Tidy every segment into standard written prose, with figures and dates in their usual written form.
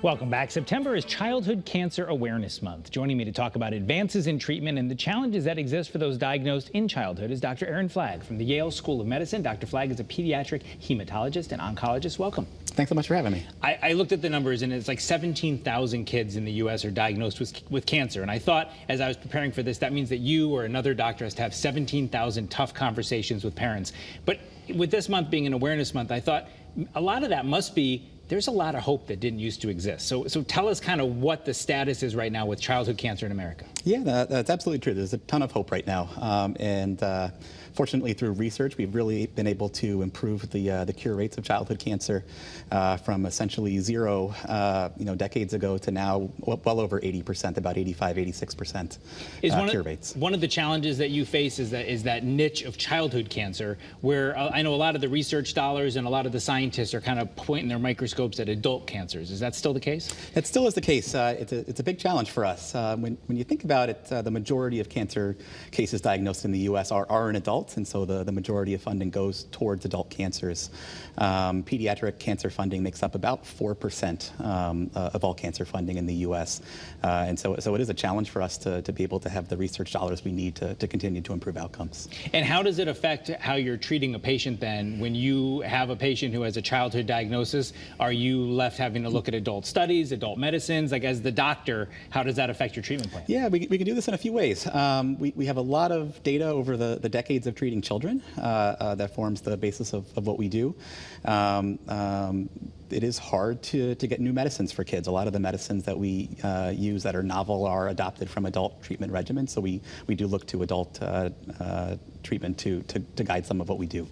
Welcome back. September is Childhood Cancer Awareness Month. Joining me to talk about advances in treatment and the challenges that exist for those diagnosed in childhood is Dr. Aron Flagg from the Yale School of Medicine. Dr. Flagg is a pediatric hematologist and oncologist. Welcome. Thanks so much for having me. I looked at the numbers, and it's like 17,000 kids in the U.S. are diagnosed with cancer. And I thought, as I was preparing for this, that means that you or another doctor has to have 17,000 tough conversations with parents. But with this month being an awareness month, I thought a lot of that must be there's a lot of hope that didn't used to exist. So tell us kind of what the status is right now with childhood cancer in America. Yeah, that's absolutely true. There's a ton of hope right now. Fortunately, through research, we've really been able to improve the cure rates of childhood cancer from essentially zero, decades ago to now well over 80%, about 85, 86% cure rates. One of the challenges that you face is that niche of childhood cancer, where I know a lot of the research dollars and a lot of the scientists are kind of pointing their microscopes at adult cancers. Is that still the case? That still is the case. It's a big challenge for us. When you think about it, the majority of cancer cases diagnosed in the U.S. are in adults. And so the majority of funding goes towards adult cancers. Pediatric cancer funding makes up about 4% of all cancer funding in the U.S. And so it is a challenge for us to be able to have the research dollars we need to continue to improve outcomes. And how does it affect how you're treating a patient then? When you have a patient who has a childhood diagnosis, are you left having to look at adult studies, adult medicines? Like, as the doctor, how does that affect your treatment plan? Yeah, we can do this in a few ways. We have a lot of data over the decades of treating children that forms the basis of what we do. It is hard to get new medicines for kids. A lot of the medicines that we use that are novel are adopted from adult treatment regimens, so we do look to adult treatment to guide some of what we do.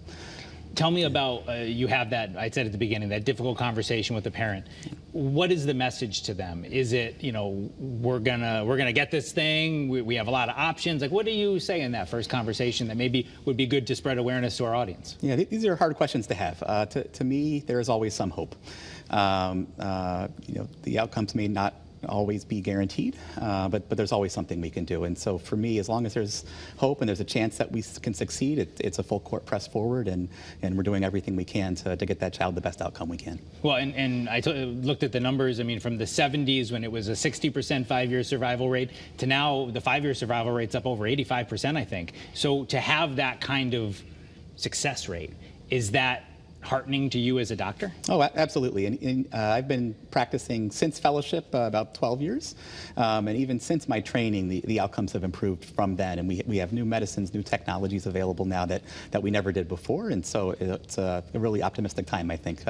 Tell me about, you have that, I said at the beginning, that difficult conversation with the parent. What is the message to them? Is it, we're gonna get this thing, we have a lot of options? Like, what do you say in that first conversation that maybe would be good to spread awareness to our audience? Yeah, these are hard questions to have. To me, there is always some hope. The outcomes may not always be guaranteed, but there's always something we can do. And so for me, as long as there's hope and there's a chance that we can succeed, it's a full court press forward, and we're doing everything we can to get that child the best outcome we can. Well, and I looked at the numbers. I mean, from the 70s, when it was a 60% 5-year survival rate, to now the 5-year survival rate's up over 85%, I think. So to have that kind of success rate, is that heartening to you as a doctor? Oh, absolutely. And I've been practicing since fellowship about 12 years. And even since my training, the outcomes have improved from then. And we have new medicines, new technologies available now that we never did before. And so it's a really optimistic time, I think,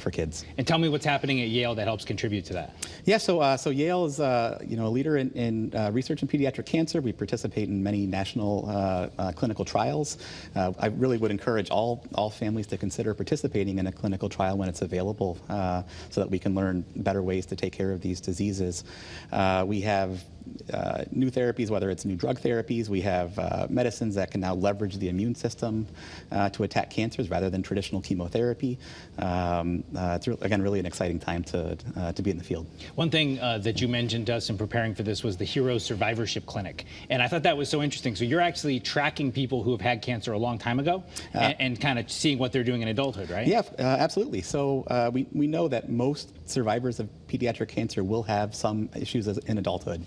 for kids. And tell me what's happening at Yale that helps contribute to that. Yeah, so Yale is a leader in research in pediatric cancer. We participate in many national clinical trials. I really would encourage all families to consider participating in a clinical trial when it's available, so that we can learn better ways to take care of these diseases. We have new therapies, whether it's new drug therapies. We have medicines that can now leverage the immune system to attack cancers rather than traditional chemotherapy. It's again really an exciting time to be in the field. One thing that you mentioned to us in preparing for this was the Hero Survivorship Clinic, and I thought that was so interesting. So you're actually tracking people who have had cancer a long time ago and kind of seeing what they're doing in adulthood, right? Yeah, absolutely. So we know that most survivors of pediatric cancer will have some issues in adulthood.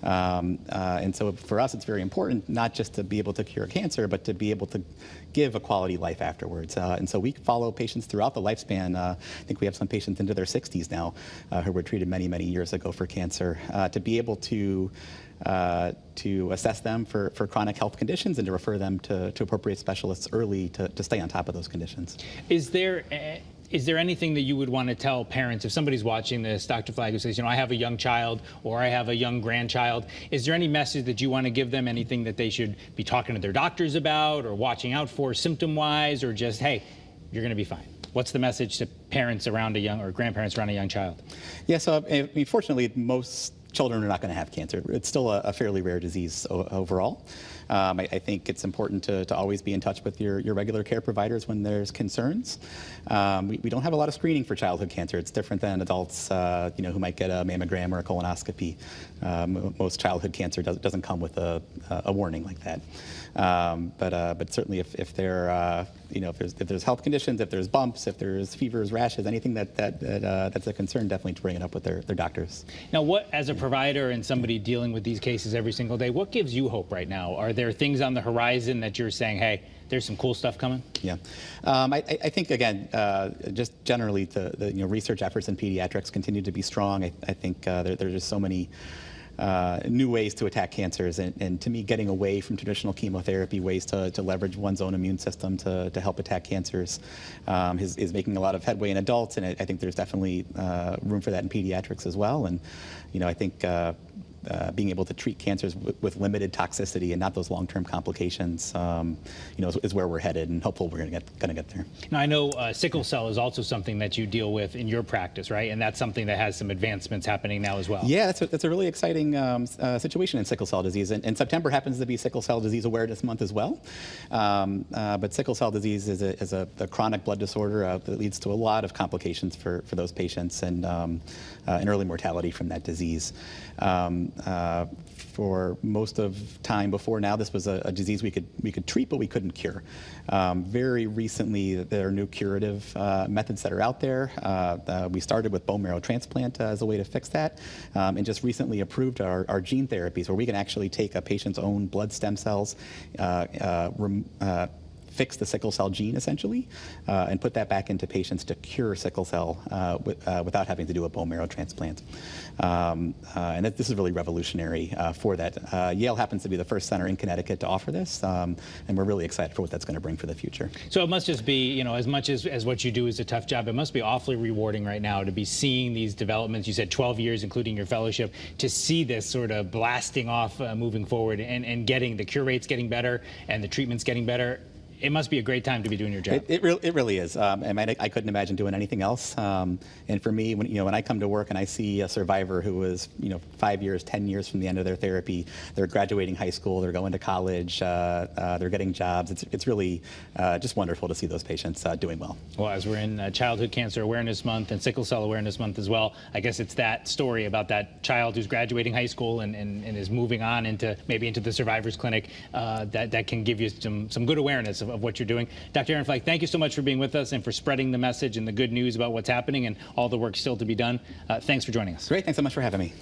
And so for us, it's very important not just to be able to cure cancer, but to be able to give a quality life afterwards. And so we follow patients throughout the lifespan. I think we have some patients into their 60s now who were treated many, many years ago for cancer, to be able to assess them for chronic health conditions and to refer them to appropriate specialists early to stay on top of those conditions. Is there anything that you would want to tell parents if somebody's watching this, Dr. Flagg, who says, I have a young child or I have a young grandchild? Is there any message that you want to give them, anything that they should be talking to their doctors about or watching out for symptom-wise, or just, hey, you're going to be fine? What's the message to parents around a young or grandparents around a young child? Yeah, so I mean, fortunately, most children are not going to have cancer. It's still a fairly rare disease overall. I think it's important to always be in touch with your regular care providers when there's concerns. We don't have a lot of screening for childhood cancer. It's different than adults, who might get a mammogram or a colonoscopy. Most childhood cancer doesn't come with a warning like that. But certainly if they're if there's health conditions, if there's bumps, if there's fevers, rashes, anything that's a concern, definitely to bring it up with their doctors. Now, what, as a provider and somebody dealing with these cases every single day, what gives you hope right now? Are there things on the horizon that you're saying, hey, there's some cool stuff coming? Yeah, I think again, just generally, the research efforts in pediatrics continue to be strong. I think there's just so many new ways to attack cancers, and to me, getting away from traditional chemotherapy, ways to leverage one's own immune system to help attack cancers, is making a lot of headway in adults, and I think there's definitely room for that in pediatrics as well. And I think being able to treat cancers with limited toxicity and not those long-term complications, is where we're headed, and hopefully we're going to get there. Now, I know sickle cell is also something that you deal with in your practice, right? And that's something that has some advancements happening now as well. Yeah, that's a really exciting situation in sickle cell disease, and September happens to be Sickle Cell Disease Awareness Month as well. But sickle cell disease is a chronic blood disorder that leads to a lot of complications for those patients, and early mortality from that disease. For most of time before now, this was a disease we could treat, but we couldn't cure. Very recently, there are new curative methods that are out there. We started with bone marrow transplant as a way to fix that, and just recently approved our gene therapies, where we can actually take a patient's own blood stem cells, fix the sickle cell gene essentially, and put that back into patients to cure sickle cell without having to do a bone marrow transplant. And this is really revolutionary for that. Yale happens to be the first center in Connecticut to offer this, and we're really excited for what that's going to bring for the future. So it must just be, as much as what you do is a tough job, it must be awfully rewarding right now to be seeing these developments. You said 12 years, including your fellowship, to see this sort of blasting off moving forward, and getting the cure rates getting better and the treatments getting better. It must be a great time to be doing your job. It really is. I couldn't imagine doing anything else. And for me, when I come to work and I see a survivor who was 5 years, 10 years from the end of their therapy, they're graduating high school, they're going to college, they're getting jobs. It's really just wonderful to see those patients doing well. Well, as we're in Childhood Cancer Awareness Month and Sickle Cell Awareness Month as well, I guess it's that story about that child who's graduating high school and is moving on into the survivors clinic that can give you some good awareness of what you're doing. Dr. Aron Flagg, thank you so much for being with us and for spreading the message and the good news about what's happening and all the work still to be done. Thanks for joining us. Great. Thanks so much for having me.